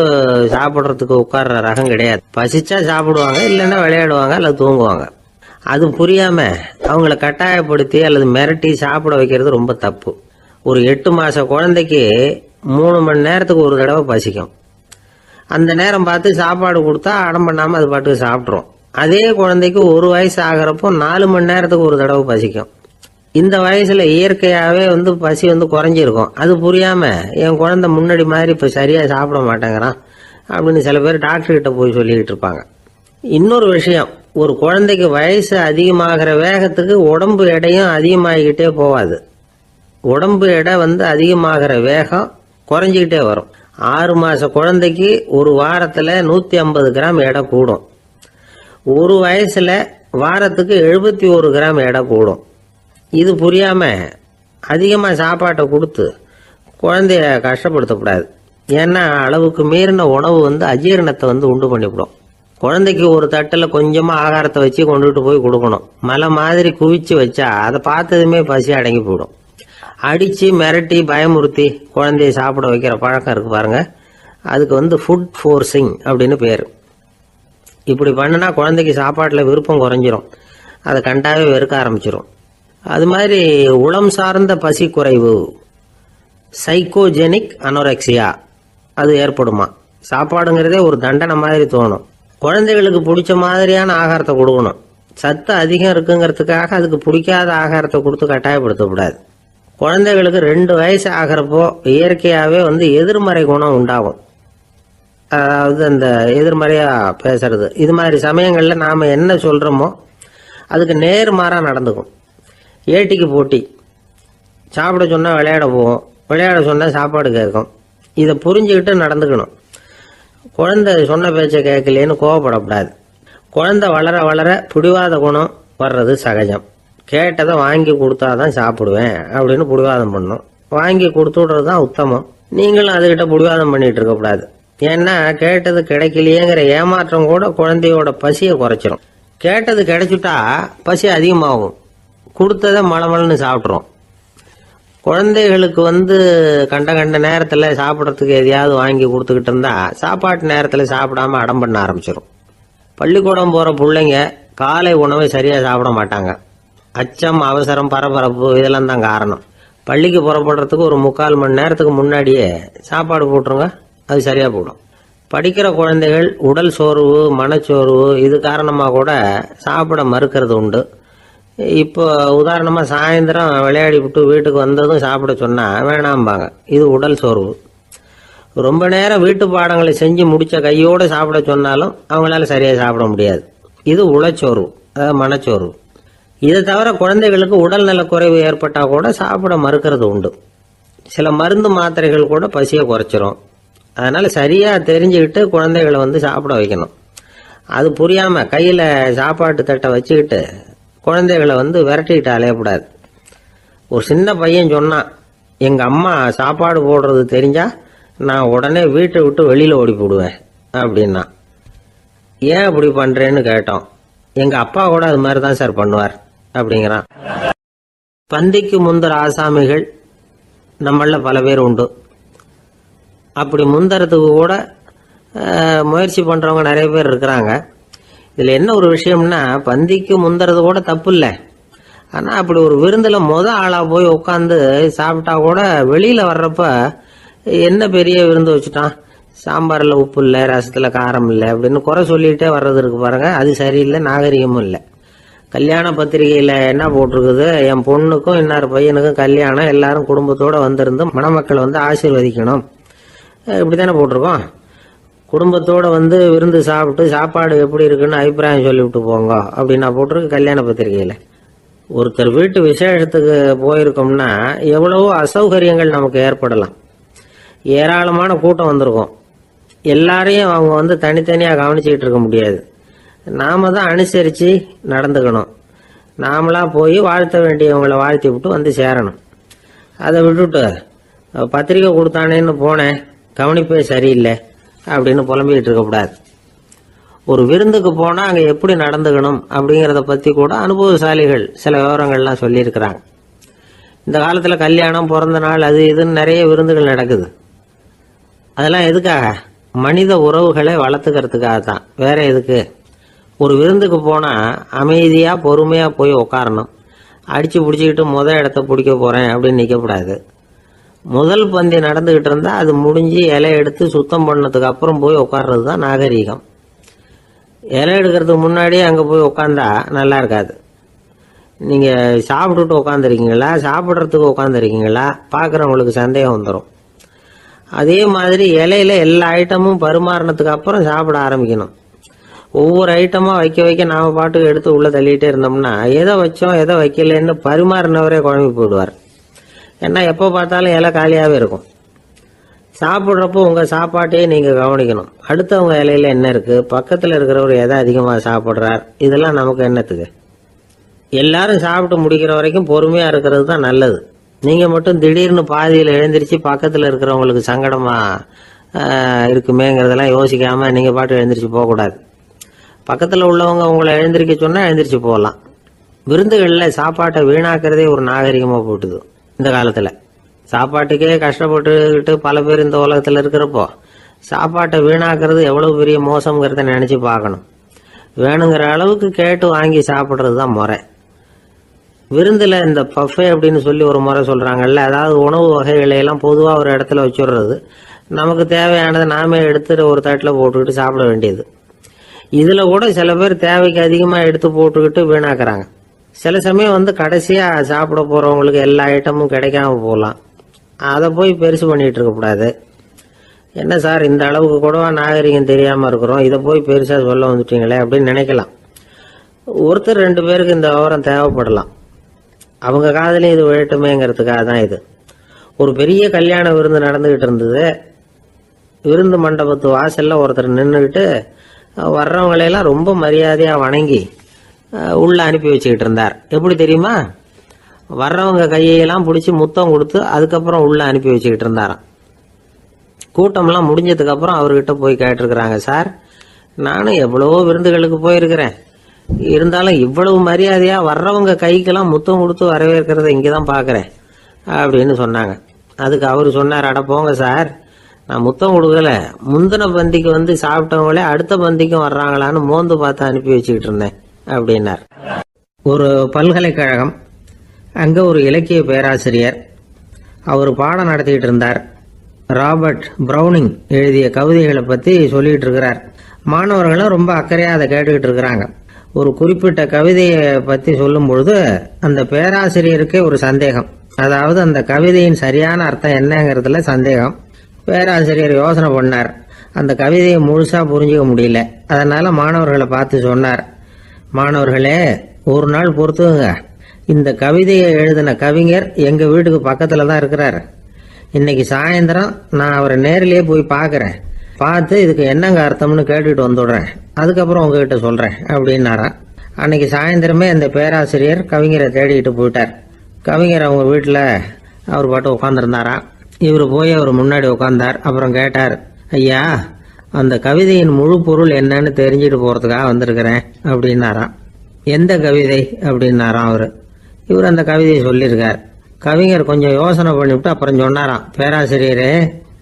சாப்பிட்றதுக்கு உட்கார்ற ரகம் கிடையாது. பசிச்சா சாப்பிடுவாங்க, இல்லைன்னா விளையாடுவாங்க அல்லது தூங்குவாங்க. அது புரியாம அவங்கள கட்டாயப்படுத்தி அல்லது மிரட்டி சாப்பிட வைக்கிறது ரொம்ப தப்பு. ஒரு 8 மாச குழந்தைக்கு 3 மணி நேரத்துக்கு ஒரு தடவை பசிக்கும். அந்த நேரம் பார்த்து சாப்பாடு கொடுத்தா அடம் பண்ணாம அது பாட்டுக்கு சாப்பிட்றோம். அதே குழந்தைக்கு 1 வயசு ஆகிறப்போ 4 மணி நேரத்துக்கு ஒரு தடவை பசிக்கும். இந்த வயசுல இயற்கையாவே பசி குறைஞ்சிருக்கும். அது புரியாம என் குழந்தை முன்னாடி மாதிரி இப்ப சரியா சாப்பிட மாட்டேங்கிறான் அப்படின்னு சில பேர் டாக்டர் கிட்ட போய் சொல்லிக்கிட்டு இருப்பாங்க. இன்னொரு விஷயம், ஒரு குழந்தைக்கு வயசு அதிகமாகிற வேகத்துக்கு உடம்பு எடையும் அதிகமாகிக்கிட்டே போகாது. உடம்பு எடை அதிகமாகிற வேகம் குறைஞ்சிக்கிட்டே வரும். 6 மாச குழந்தைக்கு ஒரு வாரத்துல 150 கிராம் எடை கூடும். ஒரு வயசுல வாரத்துக்கு 71 கிராம் எடை கூடும். இது புரியாம அதிகமா சாப்பாட்டை கொடுத்து குழந்தைய கஷ்டப்படுத்தக்கூடாது. ஏன்னா அளவுக்கு மீறின உணவு அஜீரணத்தை உண்டு பண்ணிவிடும். குழந்தைக்கு ஒரு தட்டில் கொஞ்சமா ஆகாரத்தை வச்சு கொண்டுட்டு போய் கொடுக்கணும். மலை மாதிரி குவிச்சு வச்சா அதை பார்த்ததுமே பசி அடங்கி போயிடும். அடிச்சு மிரட்டி பயமுறுத்தி குழந்தைய சாப்பிட வைக்கிற பழக்கம் இருக்கு பாருங்க, அதுக்கு ஃபுட் ஃபோர்ஸிங் அப்படின்னு பேரு. இப்படி பண்ணுனா குழந்தைக்கு சாப்பாட்டுல விருப்பம் குறைஞ்சிரும், அதை கண்டாவே வெறுக்க ஆரம்பிச்சிடும். அது மாதிரி உளம் சார்ந்த பசி குறைவு, சைக்கோஜெனிக் அனோரெக்சியா, அது ஏற்படுமா. சாப்பாடுங்கிறதே ஒரு தண்டனை மாதிரி தோணும். குழந்தைகளுக்கு பிடிச்ச மாதிரியான ஆகாரத்தை கொடுக்கணும். சத்து அதிகம் இருக்குங்கிறதுக்காக அதுக்கு பிடிக்காத ஆகாரத்தை கொடுத்து கட்டாயப்படுத்தக்கூடாது. குழந்தைகளுக்கு 2 வயசு ஆகிறப்போ இயற்கையாகவே எதிர்மறை குணம் உண்டாகும். அதாவது அந்த எதிர்மறையா பேசுறது, இது மாதிரி சமயங்கள்ல நாம என்ன சொல்றோமோ அதுக்கு நேர்மாறா நடந்துக்கும். ஏட்டிக்கு போட்டி, சாப்பிட சொன்னா விளையாட போவோம், விளையாட சொன்னா சாப்பாடு கேட்கும். இதை புரிஞ்சுக்கிட்டு நடந்துக்கணும். குழந்தை சொன்ன பேச்சை கேட்கலேன்னு கோவப்படக்கூடாது. குழந்தை வளர வளர பிடிவாத குணம் வர்றது சகஜம். கேட்டதை வாங்கி கொடுத்தாதான் சாப்பிடுவேன் அப்படின்னு பிடிவாதம் பண்ணும். வாங்கி கொடுத்து விடுறது தான் உத்தமம். நீங்களும் அதுகிட்ட பிடிவாதம் பண்ணிட்டு இருக்கக்கூடாது. ஏன்னா கேட்டது கிடைக்கலையேங்கிற ஏமாற்றம் கூட குழந்தையோட பசியை குறைச்சிரும். கேட்டது கிடைச்சிட்டா பசி அதிகமாகும், கொடுத்ததை மளமளன்னு சாப்பிட்றோம். குழந்தைகளுக்கு கண்ட நேரத்தில் சாப்பிட்றதுக்கு எதையாவது வாங்கி கொடுத்துக்கிட்டு இருந்தா சாப்பாட்டு நேரத்தில் சாப்பிடாம அடம் பண்ண ஆரம்பிச்சிடும். பள்ளிக்கூடம் போகிற பிள்ளைங்க காலை உணவை சரியாக சாப்பிட மாட்டாங்க. அச்சம், அவசரம், பரபரப்பு இதெல்லாம் தான் காரணம். பள்ளிக்கு புறப்படுறதுக்கு ஒரு 3/4 மணி நேரத்துக்கு முன்னாடியே சாப்பாடு போட்டுருங்க, அது சரியாக போடும். படிக்கிற குழந்தைகள் உடல் சோர்வு, மனச்சோர்வு இது காரணமாக கூட சாப்பிட மறுக்கிறது உண்டு. இப்போ உதாரணமாக சாயந்தரம் விளையாடி விட்டு வீட்டுக்கு வந்ததும் சாப்பிட சொன்னால் வேணாம்பாங்க. இது உடல் சோர்வு. ரொம்ப நேரம் வீட்டு பாடங்களை செஞ்சு முடித்த கையோடு சாப்பிட சொன்னாலும் அவங்களால சரியாக சாப்பிட முடியாது. இது உளச்சோர்வு, அதாவது மனச்சோர்வு. இதை தவிர குழந்தைகளுக்கு உடல் நலக்குறைவு ஏற்பட்டால் கூட சாப்பிட மறுக்கிறது உண்டு. சில மருந்து மாத்திரைகள் கூட பசியை குறைச்சிரும். அதனால் சரியாக தெரிஞ்சுக்கிட்டு குழந்தைகளை சாப்பிட வைக்கணும். அது புரியாமல் கையில் சாப்பாட்டு தட்டை வச்சுக்கிட்டு குழந்தைகளை விரட்டிக்கிட்டு அலையக்கூடாது. ஒரு சின்ன பையன் சொன்னான், எங்கள் அம்மா சாப்பாடு போடுறது தெரிஞ்சா நான் உடனே வீட்டை விட்டு வெளியில் ஓடி போடுவேன் அப்படின்னா. ஏன் அப்படி பண்ணுறேன்னு கேட்டோம். எங்கள் அப்பா கூட அது மாதிரி தான் சார் பண்ணுவார் அப்படிங்கிறான். பந்திக்கு முந்தர ஆசாமிகள் நம்மள பல பேர் உண்டு. அப்படி முந்தறதுக்கு கூட முயற்சி பண்ணுறவங்க நிறைய பேர் இருக்கிறாங்க. இதில் என்ன ஒரு விஷயம்னா, பந்திக்கு முந்துறது கூட தப்பு இல்லை. ஆனால் அப்படி ஒரு விருந்தில் ஆளாக போய் உட்காந்து சாப்பிட்டா கூட வெளியில் வர்றப்ப என்ன பெரிய விருந்து வச்சுட்டான், சாம்பாரில் உப்பு இல்லை, ரசத்தில் காரம் இல்லை அப்படின்னு குறை சொல்லிகிட்டே வர்றது இருக்கு பாருங்க, அது சரியில்லை, நாகரிகமும் இல்லை. கல்யாண பத்திரிகையில் என்ன போட்டிருக்குது, என் பொண்ணுக்கும் இன்னார் பையனுக்கும் கல்யாணம், எல்லாரும் குடும்பத்தோடு வந்திருந்து மணமக்களை ஆசீர்வதிக்கணும், இப்படி தானே போட்டிருக்கோம். குடும்பத்தோடு விருந்து சாப்பிட்டு சாப்பாடு எப்படி இருக்குன்னு அபிப்பிராயம் சொல்லிவிட்டு போங்க அப்படின்னா போட்டிருக்கு கல்யாண பத்திரிகையில். ஒருத்தர் வீட்டு விசேஷத்துக்கு போயிருக்கோம்னா எவ்வளவோ அசௌகரியங்கள் நமக்கு ஏற்படலாம். ஏராளமான கூட்டம் வந்திருக்கும். எல்லாரையும் அவங்க தனித்தனியாக கவனிச்சுக்கிட்டு இருக்க முடியாது. நாம தான் அனுசரித்து நடந்துக்கணும். நாமளா போய் வாழ்த்த வேண்டியவங்களை வாழ்த்தி விட்டு சேரணும். அதை விட்டுட்டு பத்திரிக்கை கொடுத்தானேன்னு போனேன், கவனிப்பே சரியில்லை அப்படின்னு புலம்பிக்கிட்டு இருக்கக்கூடாது. ஒரு விருந்துக்கு போனால் அங்கே எப்படி நடந்துக்கணும் அப்படிங்கிறத பற்றி கூட அனுபவசாலிகள் சில விவரங்கள்லாம் சொல்லியிருக்கிறாங்க. இந்த காலத்தில் கல்யாணம், பிறந்த நாள், அது இதுன்னு நிறைய விருந்துகள் நடக்குது. அதெல்லாம் எதுக்காக? மனித உறவுகளை வளர்த்துக்கிறதுக்காக தான், வேற எதுக்கு? ஒரு விருந்துக்கு போனால் அமைதியாக பொறுமையாக போய் உட்காரணும். அடித்து பிடிச்சிக்கிட்டு இடத்த பிடிக்க போகிறேன் அப்படின்னு நிற்கக்கூடாது. முதல் பந்தி நடந்துகிட்டு இருந்தா அது முடிஞ்சு இலை எடுத்து சுத்தம் பண்ணதுக்கு அப்புறம் போய் உட்கார்றது தான் நாகரீகம். இலை எடுக்கிறதுக்கு முன்னாடியே அங்கே போய் உட்காந்தா நல்லா இருக்காது. நீங்கள் சாப்பிட்டுட்டு உட்காந்துருக்கீங்களா, சாப்பிட்றதுக்கு உட்காந்துருக்கீங்களா, பார்க்குறவங்களுக்கு சந்தேகம் வந்துடும். அதே மாதிரி இலையில எல்லா ஐட்டமும் பரிமாறினதுக்கு அப்புறம் சாப்பிட ஆரம்பிக்கணும். ஒவ்வொரு ஐட்டமாக வைக்க வைக்க நாம் பாட்டுக்கு எடுத்து உள்ளே தள்ளிகிட்டே இருந்தோம்னா எதை வச்சோம் எதை வைக்கலன்னு பரிமாறினவரே குழம்பி போயிடுவார். ஏன்னா எப்போ பார்த்தாலும் இலை காலியாகவே இருக்கும். சாப்பிட்றப்போ உங்கள் சாப்பாட்டையே நீங்கள் கவனிக்கணும். அடுத்தவங்க இலையில என்ன இருக்குது, பக்கத்தில் இருக்கிறவர் எதை அதிகமாக சாப்பிட்றார், இதெல்லாம் நமக்கு என்னத்துக்கு? எல்லாரும் சாப்பிட்டு முடிக்கிற வரைக்கும் பொறுமையாக இருக்கிறது தான் நல்லது. நீங்கள் மட்டும் திடீர்னு பாதியில் எழுந்திரிச்சு பக்கத்தில் இருக்கிறவங்களுக்கு சங்கடமாக இருக்குமேங்கிறதெல்லாம் யோசிக்காமல் நீங்கள் பாட்டு எழுந்திரிச்சு போகக்கூடாது. பக்கத்தில் உள்ளவங்க உங்களை எழுந்திரிக்க சொன்னால் எழுந்திரிச்சு போகலாம். விருந்துகளில் சாப்பாட்டை வீணாக்கிறதே ஒரு நாகரிகமாக போட்டுது இந்த காலத்தில். சாப்பாட்டுக்கே கஷ்டப்பட்டுக்கிட்டு பல பேர் இந்த உலகத்தில் இருக்கிறப்போ சாப்பாட்டை வீணாக்கிறது எவ்வளோ பெரிய மோசங்கிறத நினச்சி பார்க்கணும். வேணுங்கிற அளவுக்கு கேட்டு வாங்கி சாப்பிட்றது தான் முறை. விருந்தில் இந்த பஃபே அப்படின்னு சொல்லி ஒரு முறை சொல்கிறாங்கல்ல, அதாவது உணவு வகைகளையெல்லாம் பொதுவாக ஒரு இடத்துல வச்சுடுறது, நமக்கு தேவையானதை நாமே எடுத்துட்டு ஒரு தட்டில் போட்டுக்கிட்டு சாப்பிட வேண்டியது. இதில் கூட சில பேர் தேவைக்கு அதிகமாக எடுத்து போட்டுக்கிட்டு வீணாக்குறாங்க. சில சமயம் கடைசியாக சாப்பிட போகிறவங்களுக்கு எல்லா ஐட்டமும் கிடைக்காம போகலாம். அதை போய் பெருசு பண்ணிகிட்டு இருக்கக்கூடாது. என்ன சார் இந்த அளவுக்கு கூடவா நாகரிகம் தெரியாமல் இருக்கிறோம், இதை போய் பெருசாக சொல்ல வந்துட்டீங்களே அப்படின்னு நினைக்கலாம். ஒருத்தர் 2 பேருக்கு இந்த விவரம் தேவைப்படலாம். அவங்க காதலையும் இது விழட்டுமேங்கிறதுக்காக தான் இது. ஒரு பெரிய கல்யாண விருந்து நடந்துக்கிட்டு இருந்தது. விருந்து மண்டபத்து வாசலில் ஒருத்தர் நின்றுக்கிட்டு வர்றவங்களையெல்லாம் ரொம்ப மரியாதையாக வணங்கி உள்ளே அனுப்பி வச்சுக்கிட்டு இருந்தார். எப்படி தெரியுமா? வர்றவங்க கையெல்லாம் பிடிச்சி முத்தம் கொடுத்து அதுக்கப்புறம் உள்ளே அனுப்பி வச்சுக்கிட்டு இருந்தாராம். கூட்டம்லாம் முடிஞ்சதுக்கப்புறம் அவர்கிட்ட போய் கேட்டிருக்கிறாங்க, சார் நானும் எவ்வளவோ விருந்துகளுக்கு போயிருக்கிறேன், இருந்தாலும் இவ்வளவு மரியாதையாக வர்றவங்க கைக்கெல்லாம் முத்தம் கொடுத்து வரவேற்கிறத இங்கே தான் பார்க்குறேன் அப்படின்னு சொன்னாங்க. அதுக்கு அவர் சொன்னார், அட போங்க சார், நான் முத்தம் கொடுக்கல, முந்தின பந்திக்கு சாப்பிட்டவங்களே அடுத்த பந்திக்கும் வர்றாங்களான்னு மோந்து பார்த்து அனுப்பி வச்சுக்கிட்டு இருந்தேன் அப்படின்னார். ஒரு பல்கலைக்கழகம், அங்கே ஒரு இலக்கிய பேராசிரியர், அவர் பாடம் நடத்திக்கிட்டு இருந்தார். ராபர்ட் ப்ரௌனிங் எழுதிய கவிதைகளை பற்றி சொல்லிகிட்டு இருக்கிறார். மாணவர்களும் ரொம்ப அக்கறையாக அதை கேட்டுக்கிட்டு இருக்கிறாங்க. ஒரு குறிப்பிட்ட கவிதையை பற்றி சொல்லும் பொழுது அந்த பேராசிரியருக்கே ஒரு சந்தேகம். அதாவது அந்த கவிதையின் சரியான அர்த்தம் என்னங்கிறதுல சந்தேகம். பேராசிரியர் யோசனை பண்ணார். அந்த கவிதையை முழுசாக புரிஞ்சிக்க முடியல. அதனால் மாணவர்களை பார்த்து சொன்னார், மாணவர்களே ஒரு நாள் பொறுத்துங்க, இந்த கவிதையை எழுதின கவிஞர் எங்கள் வீட்டுக்கு பக்கத்தில் தான் இருக்கிறார். இன்னைக்கு சாயந்தரம் நான் அவரை நேரிலேயே போய் பார்க்குறேன், பார்த்து இதுக்கு என்னங்க அர்த்தம்னு கேட்டுட்டு வந்துடுறேன், அதுக்கப்புறம் உங்ககிட்ட சொல்கிறேன் அப்படின்னாராம். அன்னைக்கு சாயந்தரமே அந்த பேராசிரியர் கவிஞரை தேடிக்கிட்டு போயிட்டார். கவிஞர் அவங்க வீட்டில் அவர் பாட்டு உட்காந்துருந்தாராம். இவர் போய் அவர் முன்னாடி உட்காந்தார். அப்புறம் கேட்டார், ஐயா அந்த கவிதையின் முழு பொருள் என்னன்னு தெரிஞ்சுட்டு போகிறதுக்காக வந்திருக்கிறேன் அப்படின்னாராம். எந்த கவிதை அப்படின்னாராம் அவர். இவர் அந்த கவிதையை சொல்லியிருக்கார். கவிஞர் கொஞ்சம் யோசனை பண்ணிவிட்டு அப்புறம் சொன்னாராம், பேராசிரியரே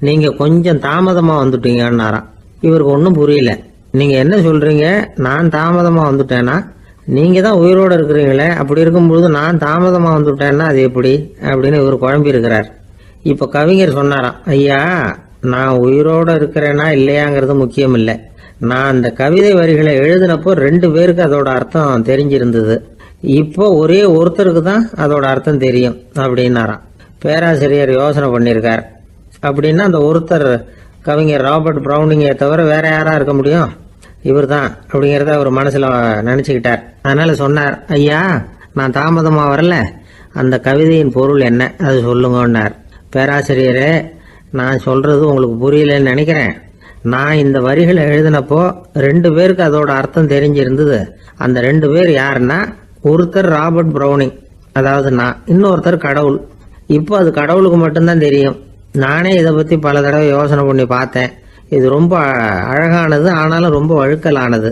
நீங்கள் கொஞ்சம் தாமதமாக வந்துட்டீங்கன்னாராம். இவருக்கு ஒன்றும் புரியல. நீங்கள் என்ன சொல்கிறீங்க, நான் தாமதமாக வந்துட்டேன்னா? நீங்கள் தான் உயிரோடு இருக்கிறீங்களே, அப்படி இருக்கும்பொழுது நான் தாமதமாக வந்துட்டேன்னா அது எப்படி அப்படின்னு இவர் குழம்பி இருக்கிறார். இப்போ கவிஞர் சொன்னாராம், ஐயா நான் உயிரோடு இருக்கிறேன்னா இல்லையாங்கிறது முக்கியம் இல்லை, நான் அந்த கவிதை வரிகளை எழுதினப்போ 2 பேருக்கு அதோட அர்த்தம் தெரிஞ்சிருந்தது, இப்போ ஒரே ஒருத்தருக்கு தான் அதோட அர்த்தம் தெரியும் அப்படின்னாராம். பேராசிரியர் யோசனை பண்ணியிருக்கார். அப்படின்னா அந்த ஒருத்தர் கவிஞர் ராபர்ட் ப்ரௌனிங்கை தவிர வேற யாரா இருக்க முடியும்? இவர் தான் அப்படிங்கிறத அவர் மனசில் நினச்சிக்கிட்டார். அதனால சொன்னார், ஐயா நான் தாமதமாக வரல, அந்த கவிதையின் பொருள் என்ன அது சொல்லுங்கன்னார். பேராசிரியரே நான் சொல்றது உங்களுக்கு புரியலன்னு நினைக்கிறேன். நான் இந்த வரிகளை எழுதினப்போ 2 பேருக்கு அதோட அர்த்தம் தெரிஞ்சிருந்தது. அந்த 2 பேர் யாருன்னா, ஒருத்தர் ராபர்ட் ப்ரௌனிங், அதாவது நான், இன்னொருத்தர் கடவுள். இப்போ அது கடவுளுக்கு மட்டும்தான் தெரியும். நானே இதை பற்றி பல தடவை யோசனை பண்ணி பார்த்தேன். இது ரொம்ப அழகானது, ஆனாலும் ரொம்ப வழுக்கலானது.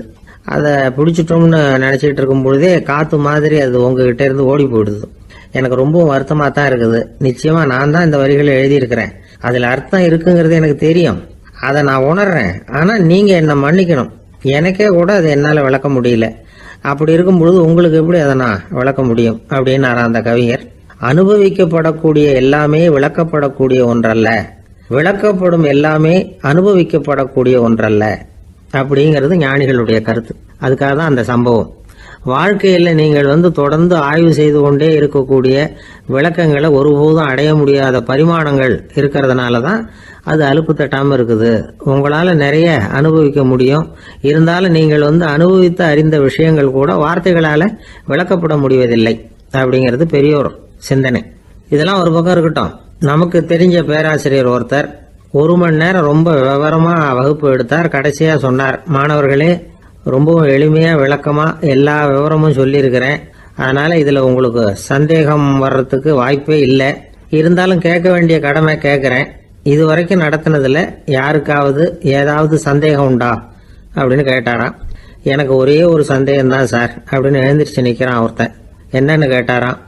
அதை பிடிச்சிட்டோம்னு நினச்சிக்கிட்டு இருக்கும் பொழுதே காற்று மாதிரி அது உங்ககிட்ட இருந்து ஓடி போயிடுது. எனக்கு ரொம்பவும் வருத்தமாக தான் இருக்குது. நிச்சயமாக நான் தான் இந்த வரிகளை எழுதியிருக்கிறேன், அதில் அர்த்தம் இருக்குங்கிறது எனக்கு தெரியும், அதை நான் உணர்றேன். ஆனால் நீங்கள் என்னை மன்னிக்கணும், எனக்கே கூட அதை என்னால் விளக்க முடியல. அப்படி இருக்கும் பொழுது உங்களுக்கு எப்படி அதை நான் விளக்க முடியும் அப்படின்னாரா அந்த கவிஞர். அனுபவிக்கப்படக்கூடிய எல்லாமே விளக்கப்படக்கூடிய ஒன்றல்ல, விளக்கப்படும் எல்லாமே அனுபவிக்கப்படக்கூடிய ஒன்றல்ல அப்படிங்கிறது ஞானிகளுடைய கருத்து. அதுக்காக தான் அந்த சம்பவம். வாழ்க்கையில் நீங்கள் தொடர்ந்து ஆய்வு செய்து கொண்டே இருக்கக்கூடிய விளக்கங்களை ஒருபோதும் அடைய முடியாத பரிமாணங்கள் இருக்கிறதுனால தான் அது அலுப்பு தட்டாமல் இருக்குது. உங்களால் நிறைய அனுபவிக்க முடியும். இருந்தாலும் நீங்கள் அனுபவித்து அறிந்த விஷயங்கள் கூட வார்த்தைகளால் விளக்கப்பட முடிவதில்லை அப்படிங்கிறது பெரியோர் சிந்தனை. இதெல்லாம் ஒரு பக்கம் இருக்கட்டும். நமக்கு தெரிஞ்ச பேராசிரியர் ஒருத்தர் 1 மணி நேரம் ரொம்ப விவரமாக வகுப்பு எடுத்தார். கடைசியாக சொன்னார், மாணவர்களே, ரொம்பவும் எளிமையாக விளக்கமாக எல்லா விவரமும் சொல்லியிருக்கிறேன். அதனால் இதில் உங்களுக்கு சந்தேகம் வர்றதுக்கு வாய்ப்பே இல்லை. இருந்தாலும் கேட்க வேண்டிய கடமை கேட்குறேன். இது வரைக்கும் நடத்தினதில் யாருக்காவது ஏதாவது சந்தேகம் உண்டா அப்படின்னு கேட்டாராம். எனக்கு ஒரே ஒரு சந்தேகம்தான் சார் அப்படின்னு எழுந்திரிச்சு நிற்கிறான் ஒருத்தன். என்னன்னு கேட்டாராம்.